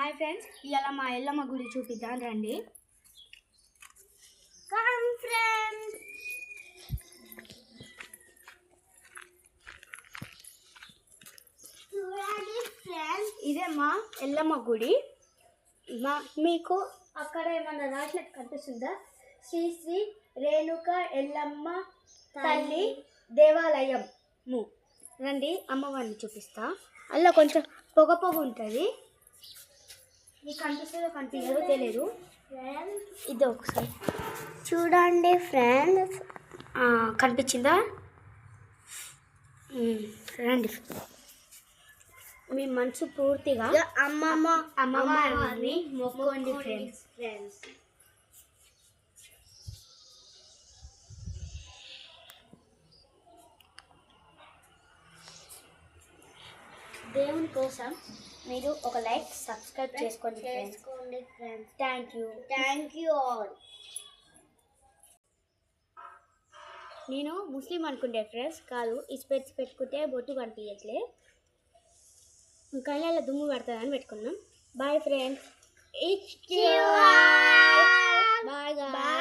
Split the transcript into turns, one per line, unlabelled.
Hi friends, ఇవాళ మా ఎల్లమ్మ గుడి చూపిద్దాం రండి. ఇదే మా ఎల్లమ్మ గుడి. మీకు అక్కడ ఏమన్నా రాసినట్టు కనిపిస్తుందా? శ్రీ శ్రీ రేణుక ఎల్లమ్మ తల్లి దేవాలయము. రండి, అమ్మవారిని చూపిస్తా. అలా కొంచెం పొగ ఉంటుంది. మీకు కనిపిస్తుందో కనిపించదో తెలియదు. ఇది ఒకసారి చూడండి ఫ్రెండ్స్. కనిపించిందా? రండి, మీ మనసు పూర్తిగా అమ్మవారిని మొక్కోండి ఫ్రెండ్స్. దేవుని కోసం మీరు ఒక లైక్ సబ్స్క్రైబ్ చేసుకోండి ఫ్రెండ్స్. Thank you all. నేను ముస్లిం అనుకుంటే ఫ్రెండ్స్, కాదు, ఈ స్పెట్స్ పెట్టుకుంటే బొట్టు కనిపించట్లే, కళ్ళల్లో దుమ్ము పడుతుందని పెట్టుకున్నాం. Bye friends. బాయ్.